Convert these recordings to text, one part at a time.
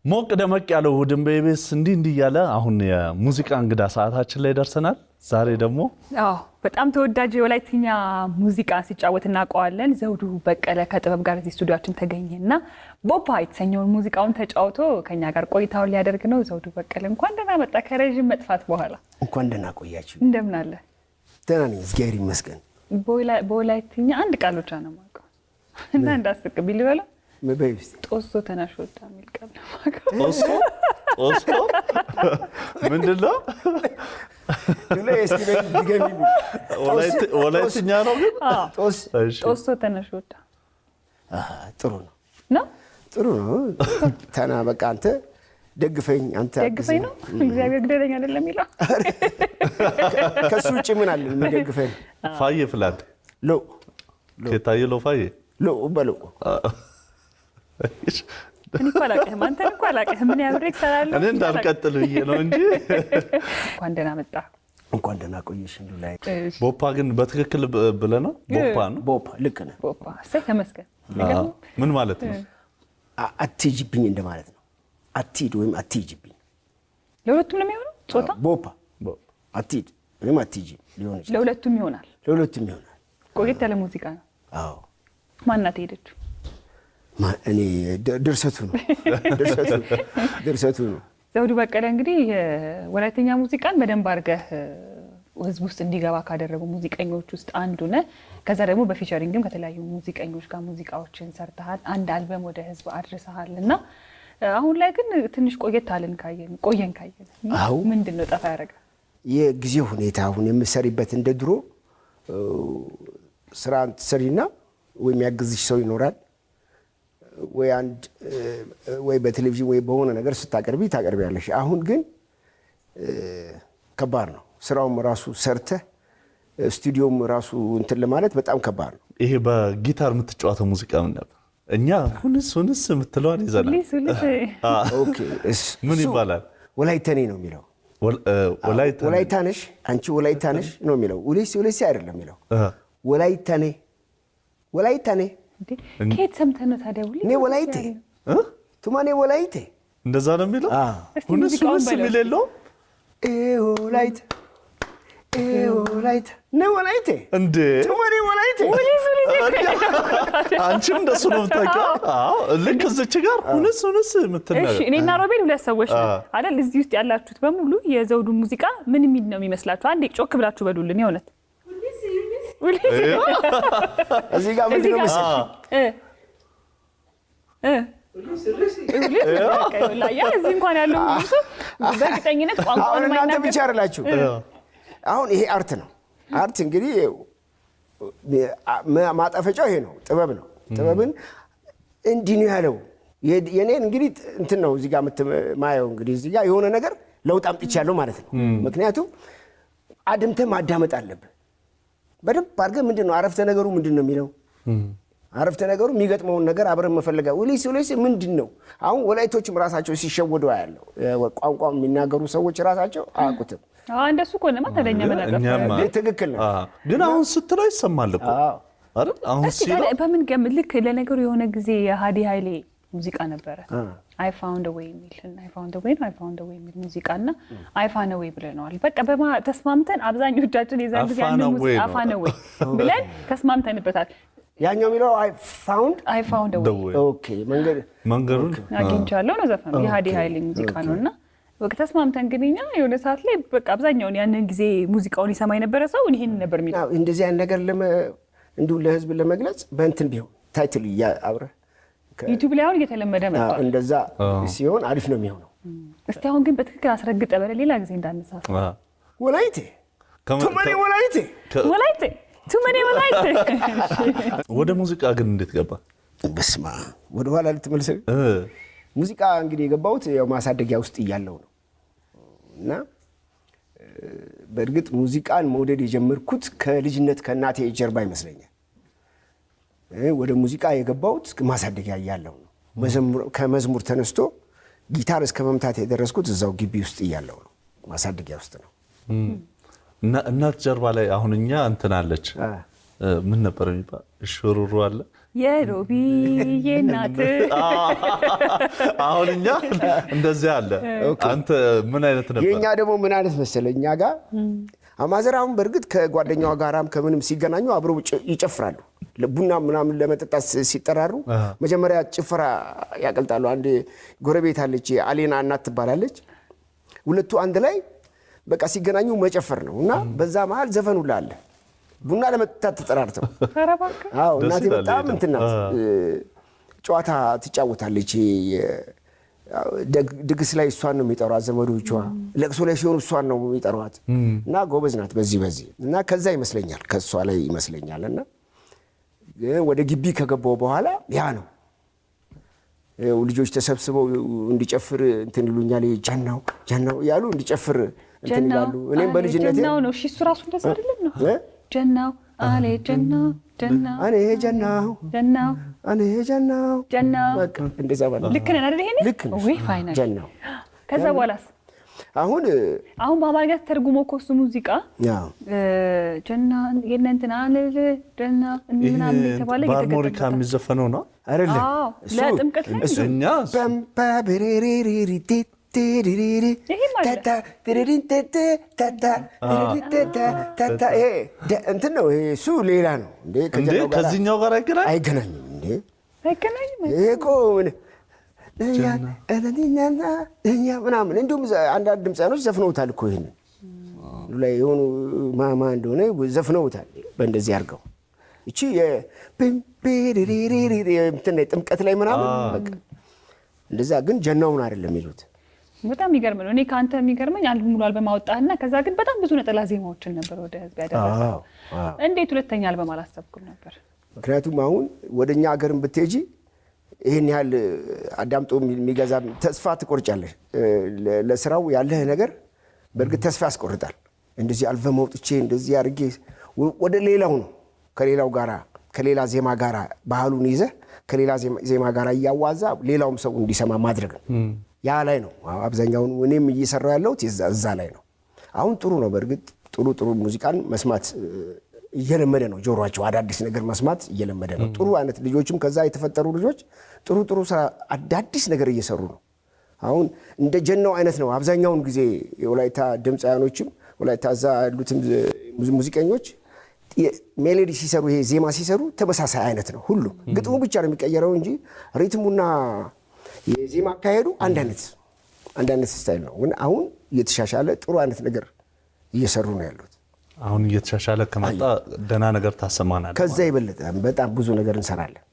ሞቅ ደመቅ ያለው ውድን በኢቢኤስ እንዲህ እያለ አሁን የሙዚቃ እንግዳ ሰዓታችን ላይ ደርሰናል። ዛሬ ደግሞ በጣም ተወዳጅ የወላይትኛ ሙዚቃ ሲጫወት እናውቀዋለን። ዘውዱ በቀለ ከጥበብ ጋር እዚህ ስቱዲዮአችን ተገኘና ቦፓ የተሰኘውን ሙዚቃውን ተጫውቶ ከኛ ጋር ቆይታውን ሊያደርግ ነው። ዘውዱ በቀለ እንኳን ደህና መጣ ከረጅም መጥፋት በኋላ። እንኳን ደህና ቆያችሁ። እንደምን አለ? ደህና ነኝ እግዚአብሔር ይመስገን። በወላይትኛ አንድ ቃል ብቻ ነው የማውቀው እና እንዳስቅ ቢል በለው መበይስ ጦሶ ተናሽ ወጣ የሚል ቃል ነው የማውቀው። ጦሶ ምንድነው? ወላይትኛ ነው ግን ጦሶ ተናሽ ወጣ። ጥሩ ነው ጥሩ ነው። ተና በቃ አንተ ደግፈኝ አንተ ደግፈኝ ነው እግዚአብሔር ግደለኝ አይደለም የሚለው። ከሱ ውጭ ምን አለ የሚደግፈኝ? ፋዬ ፍላድ ሎ ከታየ ሎ ፋዬ ሎ በሎ እኔ እኮ አላውቅህም፣ አንተን እኮ አላውቅህም። ምን ያብሬክ ሰራለሁ እኔ እንዳልቀጥል ብዬ ነው እንጂ። እንኳን ደህና መጣ። እንኳን ደህና ቆየሽ። ላይ ቦፓ ግን በትክክል ብለህ ነው? ቦፓ ነው። ቦፓ ልክ ነህ። ቦፓ እሰይ ተመስገን። ምን ማለት ነው? አትሂጂብኝ እንደማለት ነው። አትሂድ ወይም አትሂጂብኝ። ለሁለቱም ነው የሚሆነው ጾታ? ቦፓ አትሂድ ወይም አትሂጂ ሊሆን ይችላል። ለሁለቱም ይሆናል። ለሁለቱም ይሆናል። ቆየት ያለ ሙዚቃ ነው። አዎ። ማናት ሄደችው? እኔ ድርሰቱ ነው። ዘውዱ በቀለ እንግዲህ ወላይትኛ ሙዚቃን በደንብ አድርገህ ህዝብ ውስጥ እንዲገባ ካደረጉ ሙዚቀኞች ውስጥ አንዱ ነህ። ከዛ ደግሞ በፊቸሪንግም ከተለያዩ ሙዚቀኞች ጋር ሙዚቃዎችን ሰርተሃል። አንድ አልበም ወደ ህዝብ አድርሰሃል እና አሁን ላይ ግን ትንሽ ቆየን ካየን ምንድን ነው ጠፋ ያደረገ? የጊዜ ሁኔታ አሁን የምሰሪበት እንደ ድሮ ስራ ትሰሪና ወይ የሚያግዝሽ ሰው ይኖራል ወይ በቴሌቪዥን ወይ በሆነ ነገር ታቀርቢያለሽ። አሁን ግን ከባድ ነው። ስራውም ራሱ ሰርተህ ስቱዲዮም ራሱ እንትን ለማለት በጣም ከባድ ነው። ይሄ በጊታር የምትጫወተው ሙዚቃ ምን ነበር? እኛ ሁንስ የምትለዋን ይዘናል። ኦኬ ምን ይባላል? ወላይተኔ ነው የሚለው። ወላይታ ነሽ አንቺ ወላይታ ነሽ ነው የሚለው። ወላይታ አይደለም የሚለው። ወላይተኔ ከየት ሰምተህ ነው ታዲያ? እኔ ወላይቴ ቱማኔ ወላይቴ እንደዛ ነው የሚለው። ሁንስ የሚል የለውም። ወላይቴ ነው ወላይቴ እንዴ ቱማኔ ወላይቴ። አንቺም እንደሱ ነው የምታውቂው? አዎ ልክ እዚች ጋር ሁንስ የምትለው። እሺ እኔና ሮቤል ሁለት ሰዎች ነው አይደል? እዚህ ውስጥ ያላችሁት በሙሉ የዘውዱ ሙዚቃ ምን የሚል ነው የሚመስላችሁ? አንዴ ጮክ ብላችሁ በሉልን። የእውነት እዚህ ጋር ምንድን ነው መሰለሽ እዚህ እንኳን ያለው በእርግጠኝነት ቋንቋውን እናንተ ብቻ አይደላችሁ። አሁን ይሄ አርት ነው። አርት እንግዲህ ማጣፈጫው ይሄ ነው፣ ጥበብ ነው። ጥበብን እንዲህ ነው ያለው። የኔን እንግዲህ እንትን ነው እዚህ ጋር የምትማየው። እንግዲህ እዚህ ጋር የሆነ ነገር ለውጥ አምጥቻለሁ ማለት ነው። ምክንያቱም አድምተህ ማዳመጥ አለብህ በደንብ አድርገህ። ምንድን ነው አረፍተ ነገሩ ምንድን ነው የሚለው? አረፍተ ነገሩ የሚገጥመውን ነገር አብረን መፈለጋ። ወላይስ ምንድን ነው? አሁን ወላይቶችም ራሳቸው ሲሸወዱ ያለው ቋንቋ የሚናገሩ ሰዎች ራሳቸው አያውቁትም። እንደሱ ከሆነማ ተደኛ መናገር ትክክል ነው። ግን አሁን ስትለው ይሰማል እኮ አይደል? አሁን ሲለው በምን ገምት። ልክ ለነገሩ የሆነ ጊዜ የሃዲ ኃይሌ ሙዚቃ ነበረ I found a way የሚል ሙዚቃና I found a way ብለናል። በቃ ተስማምተን አብዛኞቻችን የዛን ጊዜ አንዱ ሙዚቃ I found a way ብለን ተስማምተንበታል። ያኛው የሚለው I found a way ኦኬ መንገዱን አግኝቻለሁ ነው ዘፈኑ። የሃዲ ኃይሌ ሙዚቃ ነውና በቃ ተስማምተን ግን እኛ የሆነ ሰዓት ላይ በቃ አብዛኛውን ያንን ጊዜ ሙዚቃውን ይሰማ የነበረ ሰው ይሄን ነበር የሚለው። እንደዚህ አይነት ነገር እንዲሁ ለህዝብ ለመግለጽ በእንትን ቢሆን ታይትል አብረ ዩቲዩብ ላይ አሁን እየተለመደ መጥቷል። እንደዛ ሲሆን አሪፍ ነው የሚሆነው። እስቲ አሁን ግን በትክክል አስረግጠ በሌላ ጊዜ እንዳነሳሳ ወላይቴ ቱማኔ ወላይቴ። ወደ ሙዚቃ ግን እንዴት ገባ? በስማ ወደ ኋላ ልትመልሰኝ። ሙዚቃ እንግዲህ የገባሁት ያው ማሳደጊያ ውስጥ እያለሁ ነው እና በእርግጥ ሙዚቃን መውደድ የጀመርኩት ከልጅነት ከእናቴ ጀርባ ይመስለኛል። ወደ ሙዚቃ የገባሁት ማሳደጊያ እያለሁ ነው። ከመዝሙር ተነስቶ ጊታር እስከ መምታት የደረስኩት እዛው ግቢ ውስጥ እያለሁ ነው፣ ማሳደጊያ ውስጥ ነው። እናት ጀርባ ላይ አሁን እኛ እንትን አለች ምን ነበር የሚባል ሽሩሩ አለ የሮቢዬ እናት አሁን እኛ እንደዚህ አለ። አንተ ምን አይነት ነበር? የኛ ደግሞ ምን አይነት መሰለህ? እኛ ጋር አማዘራውን በእርግጥ ከጓደኛዋ ጋራም ከምንም ሲገናኙ አብረው ይጨፍራሉ። ቡና ምናምን ለመጠጣት ሲጠራሩ መጀመሪያ ጭፈራ ያቀልጣሉ። አንድ ጎረቤት አለች አሌና እናት ትባላለች። ሁለቱ አንድ ላይ በቃ ሲገናኙ መጨፈር ነው እና በዛ መሀል ዘፈኑ ላለ ቡና ለመጠጣት ተጠራርተው። አዎ እናቴ በጣም እንትን ናት፣ ጨዋታ ትጫወታለች። ድግስ ላይ እሷን ነው የሚጠሯት ዘመዶቿ፣ ለቅሶ ላይ ሲሆኑ እሷን ነው የሚጠሯት እና ጎበዝ ናት በዚህ እና ከዛ ይመስለኛል ከእሷ ላይ ይመስለኛል። እና ወደ ግቢ ከገባው በኋላ ያ ነው ልጆች ተሰብስበው እንዲጨፍር እንትን ይሉኛል። ጀናው ያሉ እንዲጨፍር እንትን ይላሉ። እኔም በልጅነቴ ጀናው ነው። እሺ እሱ ራሱ እንደዛ አይደለም ነው ጀናው አለ ጀናው እኔ ጀናው በቃ እንደዛ ባለ ልክ ነን አይደል? ይሄኔ ልክ ነው ወይ ፋይናል ጀናው። ከዛ በኋላስ አሁን በአማርኛ ተርጉሞ እኮ እሱ ሙዚቃ ጀና የእነንትና ጀና ምናምን የተባለ በአርሞኒካ የሚዘፈነው ነው አይደለም? ለጥምቀት ላይ እኛ እንትን ነው እሱ ሌላ ነው እንዴ? ከዚህኛው ጋር አይገናኝም እንዴ? አይገናኝም እኮ ምናምን እንዲሁም አንዳንድ ድምፃኖች ዘፍነውታል እኮ ይሄንን ላይ የሆኑ ማማ እንደሆነ ዘፍነውታል በእንደዚህ አድርገው። እቺ ጥምቀት ላይ ምናምን በቃ እንደዛ። ግን ጀናውን አይደለም ይሉት። በጣም ይገርም ነው። እኔ ከአንተ የሚገርመኝ አንድ ሙሉ አልበም አወጣህና ከዛ ግን በጣም ብዙ ነጠላ ዜማዎችን ነበር ወደ ህዝብ ያደረሰው። እንዴት ሁለተኛ አልበም አላሰብኩም ነበር? ምክንያቱም አሁን ወደኛ ሀገርን ብትሄጂ ይሄን ያህል አዳምጦ የሚገዛ ተስፋ ትቆርጫለሽ። ለስራው ያለህ ነገር በእርግጥ ተስፋ ያስቆርጣል። እንደዚህ አልበም አውጥቼ እንደዚህ አድርጌ ወደ ሌላው ነው ከሌላው ጋራ ከሌላ ዜማ ጋራ ባህሉን ይዘህ ከሌላ ዜማ ጋራ እያዋዛ ሌላውም ሰው እንዲሰማ ማድረግ ነው። ያ ላይ ነው አብዛኛውን እኔም እየሰራው ያለሁት እዛ ላይ ነው። አሁን ጥሩ ነው በእርግጥ ጥሩ ሙዚቃን መስማት እየለመደ ነው። ጆሮአቸው አዳዲስ ነገር መስማት እየለመደ ነው። ጥሩ አይነት ልጆችም ከዛ የተፈጠሩ ልጆች ጥሩ ስራ አዳዲስ ነገር እየሰሩ ነው። አሁን እንደ ጀናው አይነት ነው አብዛኛውን ጊዜ የወላይታ ድምፃያኖችም ወላይታ እዛ ያሉትም ሙዚቀኞች ሜሎዲ ሲሰሩ ይሄ ዜማ ሲሰሩ ተመሳሳይ አይነት ነው። ሁሉ ግጥሙ ብቻ ነው የሚቀየረው እንጂ ሪትሙና የዜማ አካሄዱ አንድ አይነት ስታይል ነው። ግን አሁን እየተሻሻለ ጥሩ አይነት ነገር እየሰሩ ነው ያሉት። አሁን እየተሻሻለ ከመጣ ደህና ነገር ታሰማናለህ። ከዛ ይበልጥ በጣም ብዙ ነገር እንሰራለን።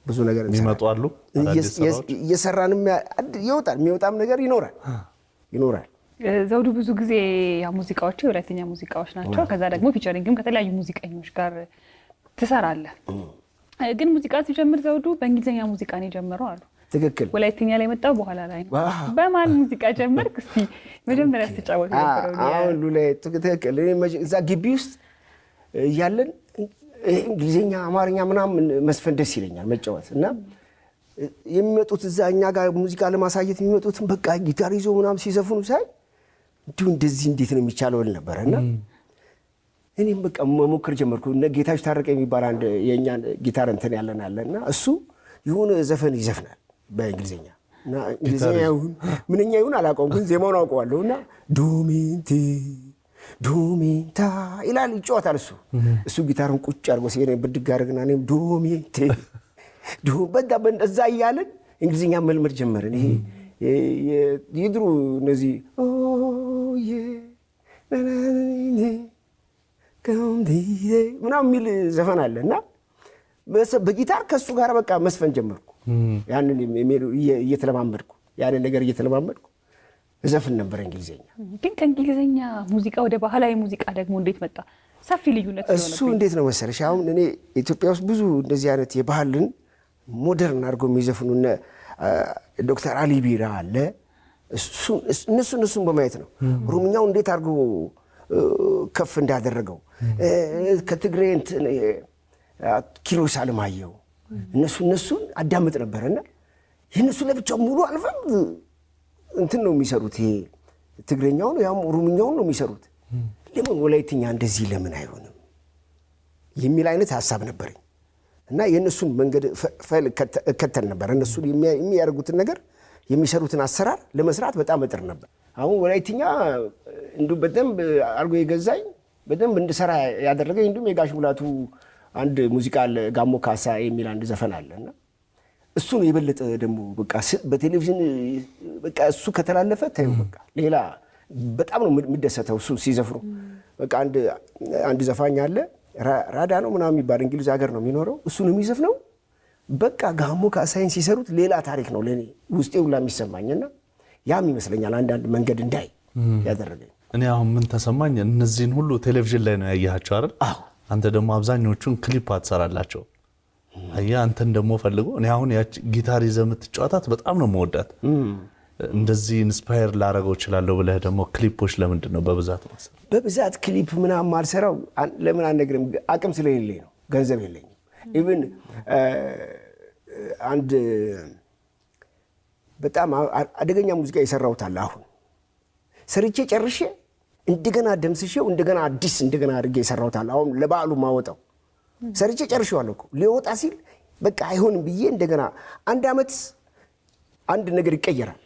ብዙ ነገር የሚመጡ አሉ እየሰራንም ይወጣል። የሚወጣም ነገር ይኖራል። ዘውዱ ብዙ ጊዜ ሙዚቃዎች የሁለተኛ ሙዚቃዎች ናቸው። ከዛ ደግሞ ፊቸሪንግም ከተለያዩ ሙዚቀኞች ጋር ትሰራለህ። ግን ሙዚቃ ሲጀምር ዘውዱ በእንግሊዝኛ ሙዚቃ ነው የጀመረው አሉ። ትክክል። ወላይተኛ ላይ መጣው በኋላ ላይ ነው። በማን ሙዚቃ ጀመርክ? እስቲ መጀመሪያ ስትጫወት ነበር። አሁን ላይ ትክክል። እዛ ግቢ ውስጥ እያለን እንግሊዝኛ፣ አማርኛ ምናምን መስፈን ደስ ይለኛል መጫወት እና የሚመጡት እዛ እኛ ጋር ሙዚቃ ለማሳየት የሚመጡትን በቃ ጊታር ይዞ ምናምን ሲዘፍኑ ሳይ እንዲሁ እንደዚህ እንዴት ነው የሚቻለው ነበር እና እኔም በቃ መሞከር ጀመርኩ። እነ ጌታቸው ታረቀ የሚባል አንድ የኛ ጊታር እንትን ያለና እሱ የሆነ ዘፈን ይዘፍናል በእንግሊዝኛ እና እንግሊዝኛ ይሁን ምንኛ ይሁን አላውቀውም፣ ግን ዜማውን አውቀዋለሁ እና ዶሚንታ ይላል ይጫወታል። እሱ ጊታሩን ቁጭ አድርጎ ሲሄድ ብድግ አድርግና እኔም ዶሚንቴ በዛ እያለን እንግሊዝኛ መልመድ ጀመርን። ይሄ የድሮ እነዚህ ምናምን የሚል ዘፈን አለ እና በጊታር ከሱ ጋር በቃ መስፈን ጀመርኩ። ያንን እየተለማመድኩ እዘፍን ነበር እንግሊዝኛ። ግን ከእንግሊዝኛ ሙዚቃ ወደ ባህላዊ ሙዚቃ ደግሞ እንዴት መጣ? ሰፊ ልዩነት ነው። እሱ እንዴት ነው መሰለሽ፣ አሁን እኔ ኢትዮጵያ ውስጥ ብዙ እንደዚህ አይነት የባህልን ሞደርን አድርጎ የሚዘፍኑ ዶክተር አሊ ቢራ አለ። እነሱን በማየት ነው ኦሮምኛው እንዴት አድርጎ ከፍ እንዳደረገው ከትግሬ ኪሮስ አለማየሁ እነሱን አዳምጥ ነበርና የእነሱ ለብቻው ሙሉ አልበም እንትን ነው የሚሰሩት። ይሄ ትግረኛውን ያም ኦሮምኛውን ነው የሚሰሩት። ለምን ወላይትኛ እንደዚህ ለምን አይሆንም የሚል አይነት ሀሳብ ነበረኝ እና የእነሱን መንገድ እከተል ነበር። እነሱን የሚያደርጉትን ነገር የሚሰሩትን አሰራር ለመስራት በጣም እጥር ነበር። አሁን ወላይትኛ እንዱ በደንብ አድርጎ የገዛኝ በደንብ እንድሰራ ያደረገኝ እንዲሁም የጋሽ ሙላቱ አንድ ሙዚቃ አለ፣ ጋሞ ካሳ የሚል አንድ ዘፈን አለና እሱ ነው የበለጠ ደግሞ በቃ በቴሌቪዥን በቃ እሱ ከተላለፈ ታዩ በቃ ሌላ በጣም ነው የምደሰተው እሱ ሲዘፍሩ። በቃ አንድ ዘፋኝ አለ ራዳ ነው ምናምን የሚባል እንግሊዝ ሀገር ነው የሚኖረው። እሱ ነው የሚዘፍነው። በቃ ጋሞ ካሳይን ሲሰሩት ሌላ ታሪክ ነው ለኔ ውስጤ ሁላ የሚሰማኝና ያም ይመስለኛል አንዳንድ መንገድ እንዳይ ያደረገኝ። እኔ አሁን ምን ተሰማኝ፣ እነዚህን ሁሉ ቴሌቪዥን ላይ ነው ያያቸው አይደል? አንተ ደግሞ አብዛኞቹን ክሊፕ አትሰራላቸው። አያ አንተን ደግሞ ፈልጎ እኔ አሁን ያቺ ጊታር ይዘህ የምትጫወታት በጣም ነው የምወዳት። እንደዚህ ኢንስፓየር ላደርገው እችላለሁ ብለህ ደግሞ ክሊፖች ለምንድን ነው በብዛት ማሰራ? በብዛት ክሊፕ ምናምን ማልሰራው ለምን አልነግርም፣ አቅም ስለሌለኝ ነው፣ ገንዘብ የለኝም። ኢቭን አንድ በጣም አደገኛ ሙዚቃ የሰራሁት አለ። አሁን ሰርቼ ጨርሼ እንደገና ደምስሼው እንደገና አዲስ እንደገና አድርጌ የሰራሁት አለ። አሁን ለበዓሉ ማወጣው ሰርቼ ጨርሼዋለሁ እኮ ሊወጣ ሲል በቃ አይሆንም ብዬ እንደገና አንድ አመት አንድ ነገር ይቀየራል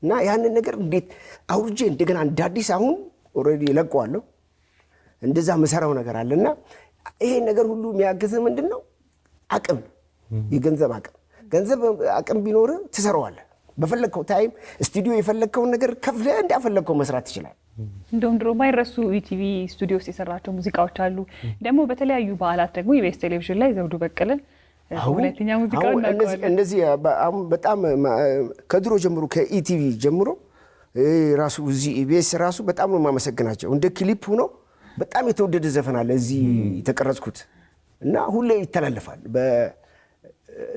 እና ያንን ነገር እንዴት አውርጄ እንደገና እንደ አዲስ አሁን ኦልሬዲ ለቀዋለሁ። እንደዛ መሰራው ነገር አለና ይሄ ነገር ሁሉ የሚያግዝ ምንድነው? አቅም፣ የገንዘብ አቅም። ገንዘብ አቅም ቢኖር ትሰራዋለህ። በፈለግከው ታይም ስቱዲዮ የፈለግከውን ነገር ከፍለህ እንዳፈለግከው መስራት ትችላለህ። እንደውም ድሮ ማይረሱ ኢቲቪ ስቱዲዮ ውስጥ የሰራቸው ሙዚቃዎች አሉ። ደግሞ በተለያዩ በዓላት ደግሞ ኢቢኤስ ቴሌቪዥን ላይ ዘውዱ በቀለን ሁለተኛ ሙዚቃው እነዚህ በጣም ከድሮ ጀምሮ ከኢቲቪ ጀምሮ ራሱ እዚህ ኢቢኤስ ራሱ በጣም ነው የማመሰግናቸው። እንደ ክሊፕ ሆኖ በጣም የተወደደ ዘፈን አለ እዚህ የተቀረጽኩት እና ሁሌ ይተላለፋል።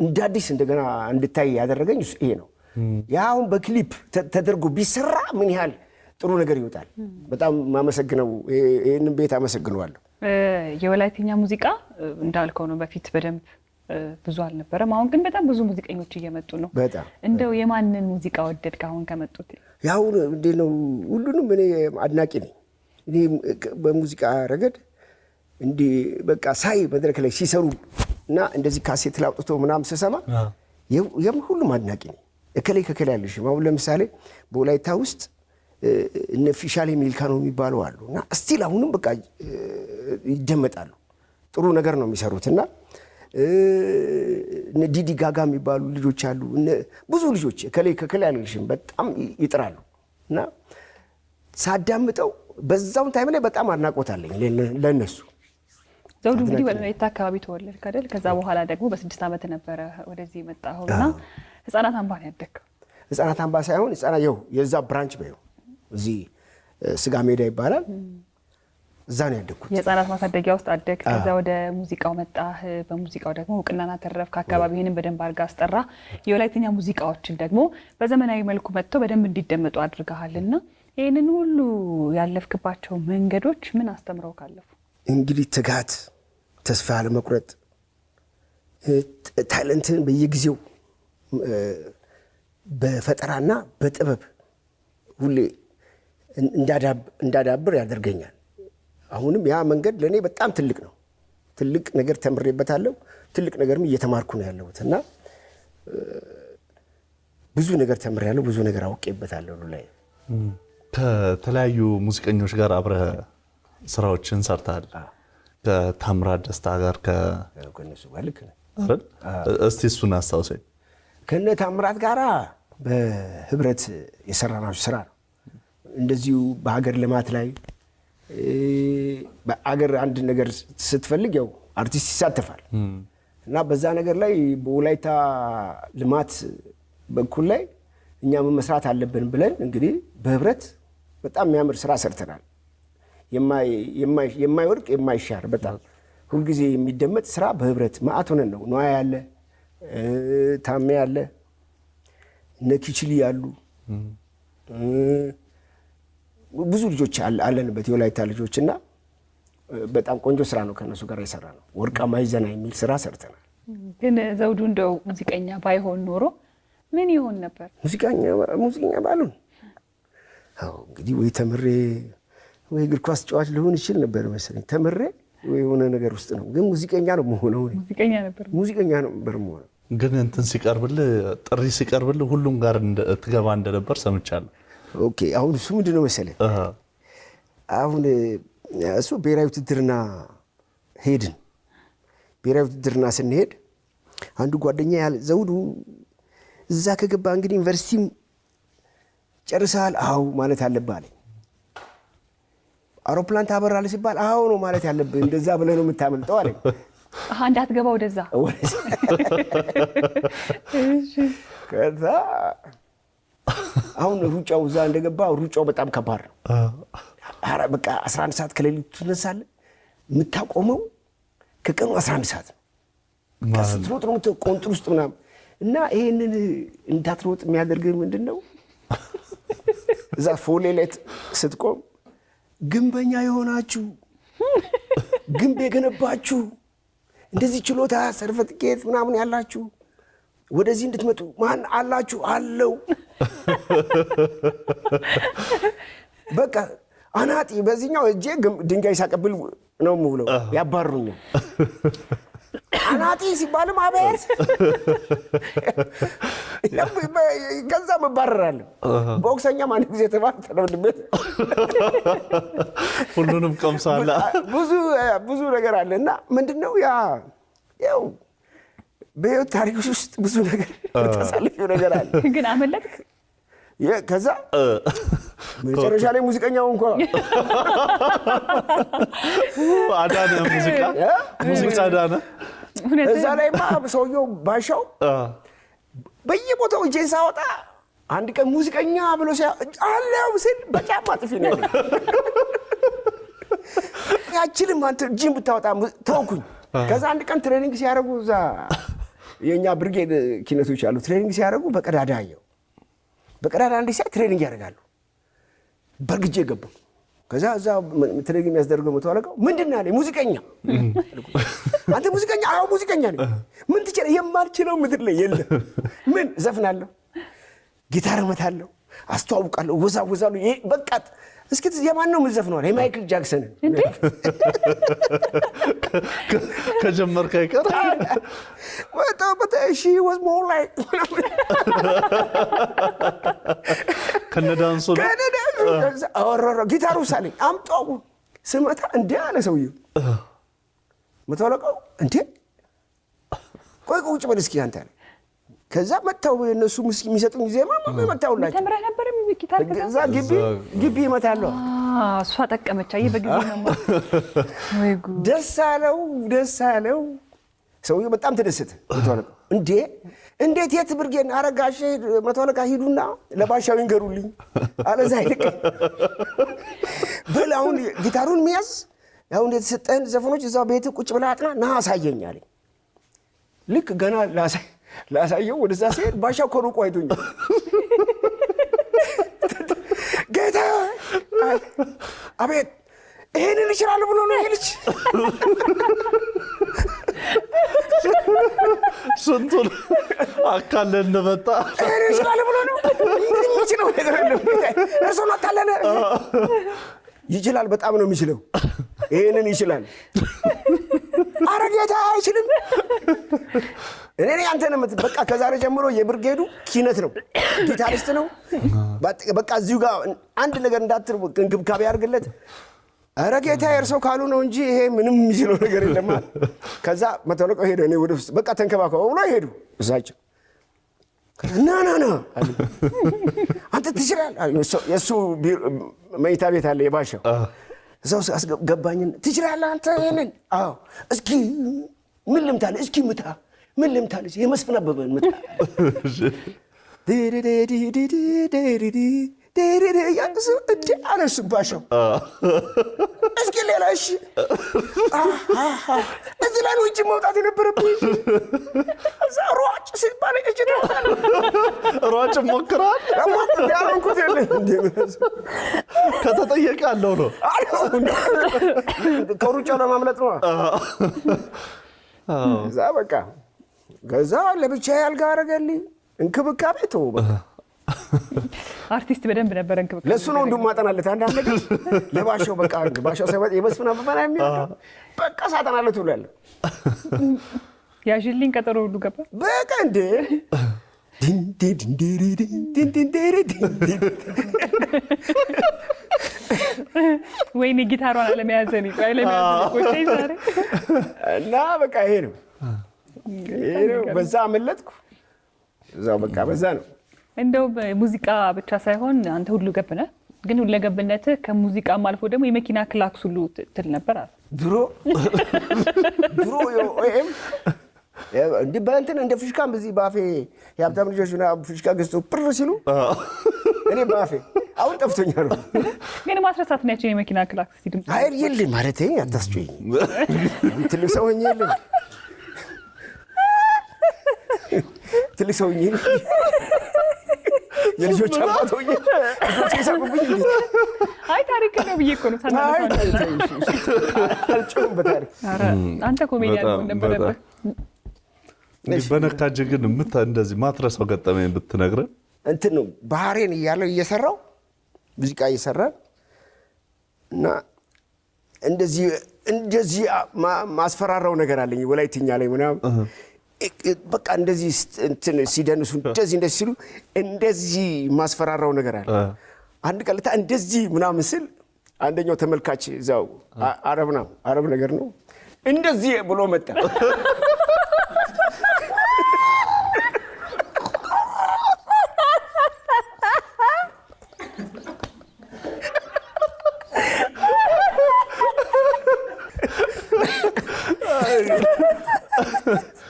እንደ አዲስ እንደገና እንድታይ ያደረገኝ ይሄ ነው። ያ አሁን በክሊፕ ተደርጎ ቢሰራ ምን ያህል ጥሩ ነገር ይወጣል። በጣም ማመሰግነው ይሄንን ቤት አመሰግነዋለሁ። የወላይትኛ ሙዚቃ እንዳልከው ነው በፊት በደንብ ብዙ አልነበረም። አሁን ግን በጣም ብዙ ሙዚቀኞች እየመጡ ነው። በጣም እንደው የማንን ሙዚቃ ወደድክ አሁን ከመጡት? ያው እንዴ ነው ሁሉንም እኔ አድናቂ ነኝ። እኔ በሙዚቃ ረገድ እንዴ በቃ ሳይ መድረክ ላይ ሲሰሩ እና እንደዚህ ካሴት ላውጥቶ ምናምን ስሰማ ሁሉም አድናቂ ነኝ። እከሌ ከከሌ ያለሽ አሁን ለምሳሌ በወላይታ ውስጥ እነ ፊሻሌ ሚልካኖ የሚባሉ አሉ እና እስቲል አሁንም በቃ ይደመጣሉ። ጥሩ ነገር ነው የሚሰሩትና እነ ዲዲ ጋጋ የሚባሉ ልጆች አሉ። ብዙ ልጆች ከከሌ ከከሌ ያለሽም በጣም ይጥራሉ እና ሳዳምጠው በዛውን ታይም ላይ በጣም አድናቆት አለኝ ለነሱ። ዘውዱ እንግዲህ ወላይታ አካባቢ ተወለድክ አይደል? ከዛ በኋላ ደግሞ በ6 ዓመት ነበረ ወደዚህ የመጣኸውና ህፃናት አምባ ነው ያደግከው? ህፃናት አምባ ሳይሆን የዛ ብራንች በይው እዚህ ስጋ ሜዳ ይባላል። እዛ ነው ያደግኩት። የህፃናት ማሳደጊያ ውስጥ አደግ። ከዛ ወደ ሙዚቃው መጣህ። በሙዚቃው ደግሞ እውቅናና ተረፍክ። አካባቢህንም በደንብ አድርጋ አስጠራ። የወላይተኛ ሙዚቃዎችን ደግሞ በዘመናዊ መልኩ መጥተው በደንብ እንዲደመጡ አድርገሃልና ይህንን ሁሉ ያለፍክባቸው መንገዶች ምን አስተምረው ካለፉ? እንግዲህ ትጋት፣ ተስፋ ያለመቁረጥ፣ ታለንትን በየጊዜው በፈጠራና በጥበብ ሁሌ እንዳዳብር ያደርገኛል። አሁንም ያ መንገድ ለእኔ በጣም ትልቅ ነው። ትልቅ ነገር ተምሬበታለሁ። ትልቅ ነገርም እየተማርኩ ነው ያለሁት እና ብዙ ነገር ተምሬያለሁ። ብዙ ነገር አውቄበታለሁ። ላይ ከተለያዩ ሙዚቀኞች ጋር አብረህ ስራዎችን ሰርተሃል። ከታምራት ደስታ ጋር ከነሱ ጋር ልክ ነህ አይደል? እስቲ እሱን አስታውሰኝ። ከነ ታምራት ጋራ በህብረት የሰራናቸው ስራ ነው። እንደዚሁ በሀገር ልማት ላይ በአገር አንድ ነገር ስትፈልግ ያው አርቲስት ይሳተፋል እና በዛ ነገር ላይ በወላይታ ልማት በኩል ላይ እኛ ምን መስራት አለብን ብለን እንግዲህ በህብረት በጣም የሚያምር ስራ ሰርተናል። የማይወድቅ የማይሻር በጣም ሁልጊዜ የሚደመጥ ስራ በህብረት ማአት ሆነን ነው። ነዋያ ያለ ታሜ ያለ እነ ኪችሊ ያሉ ብዙ ልጆች አለንበት የወላይታ ልጆች እና በጣም ቆንጆ ስራ ነው ከነሱ ጋር የሰራ ነው። ወርቃማ ይዘና የሚል ስራ ሰርተናል። ግን ዘውዱ እንደው ሙዚቀኛ ባይሆን ኖሮ ምን ይሆን ነበር? ሙዚቀኛ ባልሆን እንግዲህ ወይ ተምሬ ወይ እግር ኳስ ጨዋች ልሆን ይችል ነበር መሰለኝ። ተምሬ የሆነ ነገር ውስጥ ነው። ግን ሙዚቀኛ ነው መሆነው። ሙዚቀኛ ነበር መሆነው። ግን እንትን ሲቀርብልህ ጥሪ ሲቀርብልህ ሁሉም ጋር ትገባ እንደነበር ሰምቻለሁ። ኦኬ አሁን እሱ ምንድን ነው መሰለህ አሁን እሱ ብሔራዊ ውትድርና ሄድን። ብሔራዊ ውትድርና ስንሄድ አንዱ ጓደኛ ያለ ዘውዱ እዛ ከገባ እንግዲህ ዩኒቨርሲቲም ጨርሰሃል? አዎ ማለት አለብህ አለኝ። አውሮፕላን ታበራለህ ሲባል አዎ ነው ማለት ያለብህ፣ እንደዛ ብለህ ነው የምታመልጠው አለኝ። እንዳትገባ ወደዛ። ከዛ አሁን ሩጫው እዛ እንደገባ ሩጫው በጣም ከባድ ነው። በቃ 11 ሰዓት ከሌሊቱ ትነሳለህ። የምታቆመው ከቀኑ 11 ሰዓት ነው። ስትሮጥ ነው ቆንጥር ውስጥ ምናምን እና ይሄንን እንዳትሮጥ የሚያደርግህ ምንድን ነው? እዛ ፎሌ ላይ ስትቆም ግንበኛ የሆናችሁ ግንብ የገነባችሁ እንደዚህ ችሎታ ሰርተፍኬት ምናምን ያላችሁ ወደዚህ እንድትመጡ ማን አላችሁ? አለው በቃ አናጢ በዚህኛው እጄ ድንጋይ ሳቀብል ነው የምውለው። ያባሩኛል። አናጢ ሲባልም አቤት ከዛ መባረራለሁ። ቦክሰኛ ማን ጊዜ ተባልተለምድበት ሁሉንም ቀምሳላ። ብዙ ነገር አለ እና ምንድነው ያው በህይወት ታሪክ ውስጥ ብዙ ነገር ተሳልፈው ነገር አለ። ግን አመለጥክ። ከዛ መጨረሻ ላይ ሙዚቀኛው እንኳን አዳነ ሙዚቃ አዳነ። እዛ ላይማ ሰውየው ባሻው በየቦታው እጄን ሳወጣ አንድ ቀን ሙዚቀኛ ብሎ አለው ሲል በጫማ ጥፊ ነው ያችልም አንተ እጅን ብታወጣ ተውኩኝ። ከዛ አንድ ቀን ትሬኒንግ ሲያደርጉ እዛ የኛ ብርጌድ ኪነቶች አሉ። ትሬኒንግ ሲያደርጉ በቀዳዳ አየው። በቀዳዳ አንድ ሳይ ትሬኒንግ ያደርጋሉ። በርግጄ ገባሁ። ከዛ እዛ ትሬኒንግ የሚያስደርገው መቶ አለቃው ምንድን ነው ያለኝ? ሙዚቀኛ። አንተ ሙዚቀኛ? አዎ ሙዚቀኛ ነኝ። ምን ትችላለህ? የማልችለው ምድር ላይ የለም። ምን ዘፍናለሁ፣ ጊታር እመታለሁ፣ አስተዋውቃለሁ፣ ወዛወዛለሁ። በቃ እስኪ የማን ነው የምትዘፍነው? የማይክል ጃክሰን እንዴ ከጀመርክ አይቀር ሺ ወዝ ሞር ላይ ከነዳንሱ ጊታሩ ሳለኝ አምጣው ስመታ እንዴ አለ ሰውዬው። መቶ አለቃው እንዴ ቆይ ቁጭ በል እስኪ አንተ አለ። ከዛ መጣው እነሱ የሚሰጡኝ ዜማ መጣውላችሁ። ተምረህ ነበር ጊታር? ከዛ ግቢ እመታለሁ። እሷ ጠቀመች። አይ በጊዜ ነው። ወይ ጉድ! ደስ አለው ሰውዬው በጣም ተደሰተ። መቶ አለቃው እንዴት የት ብርጌን አረጋሽ? መቶ አለቃ ሂዱና ለባሻው ይንገሩልኝ አለዛ ይልቅ በል አሁን ጊታሩን ሚያዝ ያው እንዴት ሰጠን ዘፈኖች እዛው ቤት ቁጭ ብለህ አጥና ና አሳየኝ አለኝ። ልክ ገና ላሳየው ወደዛ ሲሄድ ባሻው ከሩቁ አይቶኛል። ጌታ አቤት ይሄንን ይችላል ብሎ ነው ይሄ ልጅ ስንቱን አካለ እንደመጣ ይሄንን ይችላል ብሎ ነው የሚችለው ነገር የለም። እርሶ ነው ታለለ ይችላል፣ በጣም ነው የሚችለው። ይሄንን ይችላል። ኧረ ጌታ አይችልም። እኔ አንተ ነህ በቃ ከዛሬ ጀምሮ የብርጌዱ ኪነት ነው፣ ጊታሪስት ነው። በቃ እዚሁ ጋር አንድ ነገር እንዳትር እንክብካቤ አድርግለት። ኧረ ጌታ እርሶ ካሉ ነው እንጂ ይሄ ምንም የሚችለው ነገር የለም። ከዛ መቶ አለቃው ሄደ። እኔ ወደ ውስጥ በቃ ተንከባከበው ብሎ ሄዱ እሳቸው። ና አንተ ትችላለህ። የእሱ መኝታ ቤት አለ የባሻው። እዛው አስገባኝን ትችላለህ አንተ ይሄንን? አዎ። እስኪ ምን ልምታለህ? እስኪ ምታ። ምን ልምታለህ? የመስፍን አበበን ምታ። አነሱ ባሻው። እስኪ ሌላ እሺ። እዚህ ላይ ነው እጅ መውጣት የነበረብኝ። እዛ ሯጭ ሲባል እጅ ትወጣለህ። ሯጭ ሞክራል። ያንኩት ከተጠየቀ አለው ነው ከሩጫው ለማምለጥ ነው። እዛ በቃ ከዛ ለብቻዬ አልጋ አደረገልኝ። እንክብካቤ ተው በቃ አርቲስት በደንብ ነበር እንክብካቤ ለሱ ነው እንደማጠናለት አንድ ነገር ለባሻው በቃ ባሻው ሳይወጥ የመስፍን አበባን የሚያውቅ በቃ ሳጠናለት ሁሉ ያለ ያዥልኝ ቀጠሮ ሁሉ ገባ በቃ እንደ ወይኔ ጊታሯን አለመያዘን ለመያዘን ዛሬ እና በቃ ይሄ ነው በዛ አመለጥኩ እዛው በቃ በዛ ነው። እንደው ሙዚቃ ብቻ ሳይሆን አንተ ሁሉ ገብ ነህ። ግን ሁለገብነት ከሙዚቃም አልፎ ደግሞ የመኪና ክላክስ ሁሉ ትል ነበር አይደል? ድሮ እንደ በእንትን እንደ ፍሽካም በዚህ ባፌ የሀብታም ልጆችና ፍሽካ ገዝቶ ፕር ሲሉ እኔ ባፌ አሁን ጠፍቶኛል። ግን ማስረሳት ነው ያቺን የመኪና ክላክስ ሲድም አይር የለም ማለት አታስጮኝ ትልቅ ሰው ሆኜ የለም ትልቅ ሰው ሆኜ የልጆች አባት ሆኜ ልጆች ይሳቁብኝ እንዴ? አይ ታሪክ ነው ብዬ እኮ ነው አልጮህም በታሪክ አንተ ኮሜዲያን ሆነ ነበር። በነካጅ ግን እንደዚህ ማትረሳው ገጠመኝ ብትነግረን እንትን ነው ባህሬን እያለው እየሰራው ሙዚቃ እየሰራን እና እንደዚህ ማስፈራራው ነገር አለኝ ወላይትኛ ላይ ምናምን በቃ እንደዚህ እንትን ሲደንሱ እንደዚህ ሲሉ እንደዚህ ማስፈራራው ነገር አለ። አንድ ቀልታ እንደዚህ ምናምን ስል አንደኛው ተመልካች እዛው አረብ ነገር ነው እንደዚህ ብሎ መጣ።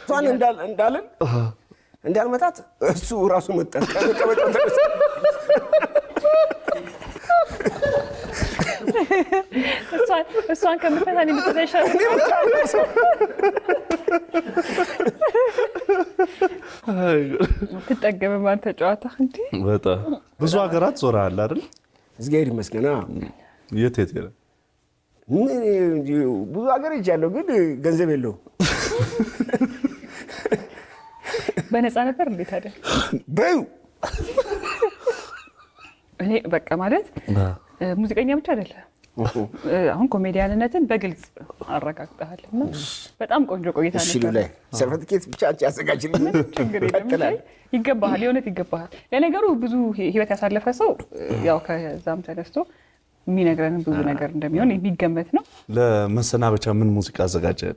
ቷን እንዳልመታት እሱ ራሱ መጣ። እሷን ከምትመታኝ ምትተሻለ ትጠገበ ማንተ ጨዋታ እንዴ? በጣም ብዙ ሀገራት ዞረሃል አይደል? እግዚአብሔር ይመስገን። የት ሄደ? ብዙ ሀገር ሄጃለሁ፣ ግን ገንዘብ የለውም። በነፃ ነበር እንዴ ታዲያ? በዩ እኔ በቃ ማለት ሙዚቀኛ ብቻ አይደለም፣ አሁን ኮሜዲያንነትን በግልጽ አረጋግጠሃልና በጣም ቆንጆ ቆይታ ነበር። እሺ ላይ ሰርቲፊኬት ብቻ አንቺ ያዘጋጅልኝ። ችግር የለም፣ ይገባሃል፣ የእውነት ይገባሃል። ለነገሩ ብዙ ህይወት ያሳለፈ ሰው ያው ከዛም ተነስቶ የሚነግረን ብዙ ነገር እንደሚሆን የሚገመት ነው። ለመሰናበቻ ምን ሙዚቃ አዘጋጀህ?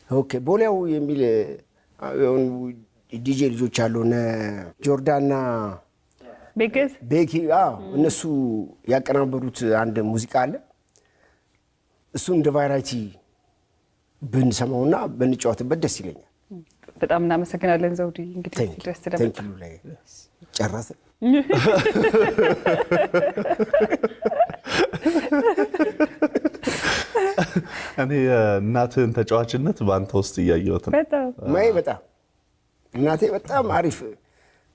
ኦኬ ቦሌው የሚል ዲጄ ልጆች አሉ እነ ጆርዳንና ቤኪ እነሱ ያቀናበሩት አንድ ሙዚቃ አለ። እሱ እንደ ቫራይቲ ብንሰማውና ብንጫወትበት ደስ ይለኛል። በጣም እናመሰግናለን ዘውዲ። እንግዲህ ድረስ ተደምጣ ላይ ጨረሰ። እኔ እናትህን ተጫዋችነት በአንተ ውስጥ እያየሁት ነው። በጣም እናቴ በጣም አሪፍ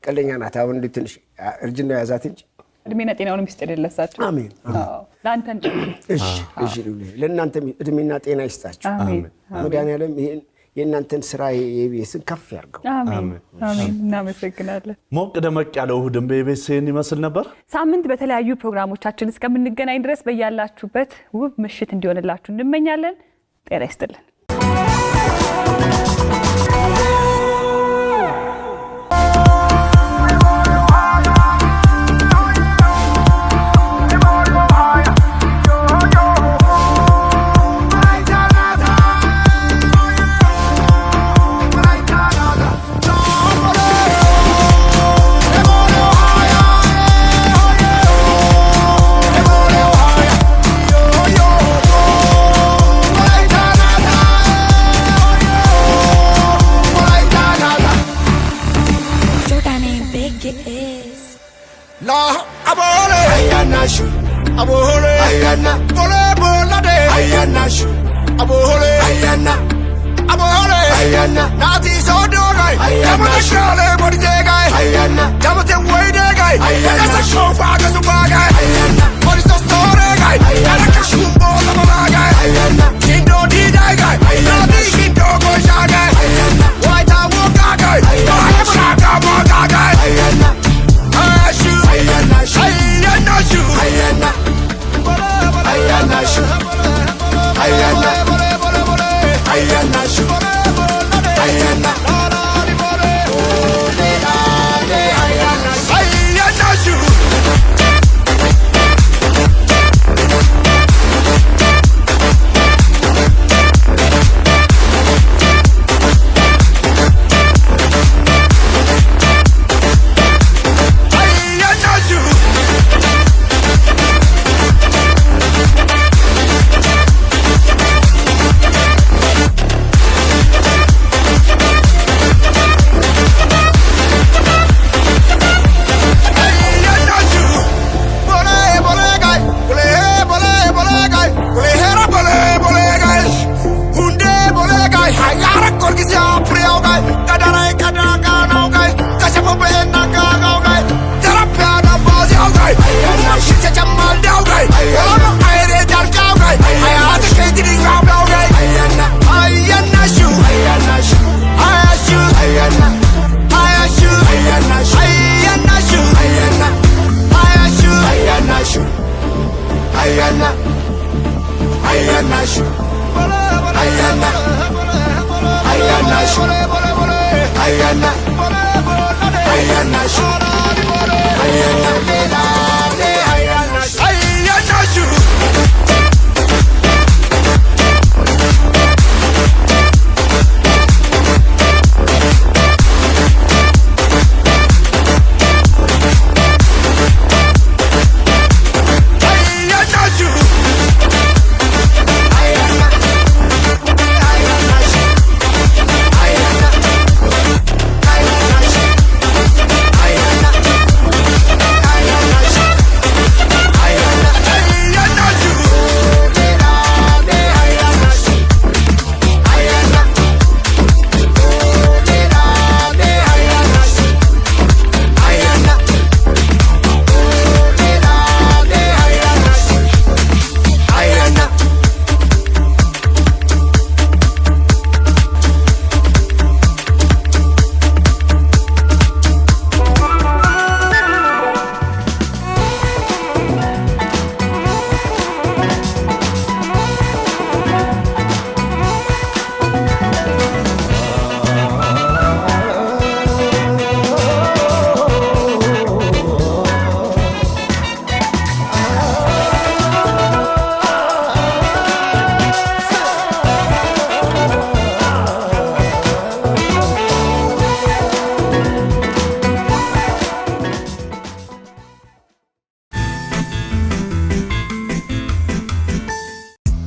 ቀለኛ ናት። አሁን ትንሽ እርጅና ያዛት እንጂ እድሜና ጤናውን ሚስጥ የሌለሳቸው አሜን። ለአንተን እሺ ለእናንተ እድሜና ጤና ይስጣችሁ። አሜን። መድኃኒዓለም ይሄን የእናንተን ስራ የኢቢኤስን ከፍ ያርገው። አሜን። እናመሰግናለን። ሞቅ ደመቅ ያለው እሑድን በኢቢኤስን ይመስል ነበር። ሳምንት በተለያዩ ፕሮግራሞቻችን እስከምንገናኝ ድረስ በያላችሁበት ውብ ምሽት እንዲሆንላችሁ እንመኛለን። ጤና ይስጥልን። Ayana, ayana ayana shu ayana lela le ayana shu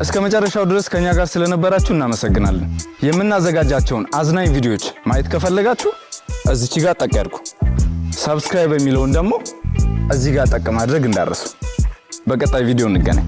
እስከ መጨረሻው ድረስ ከኛ ጋር ስለነበራችሁ እናመሰግናለን። የምናዘጋጃቸውን አዝናኝ ቪዲዮዎች ማየት ከፈለጋችሁ እዚች ጋር ጠቅ ያድርጉ። ሰብስክራይብ የሚለውን ደግሞ እዚህ ጋር ጠቅ ማድረግ እንዳትረሱ። በቀጣይ ቪዲዮ እንገናኝ።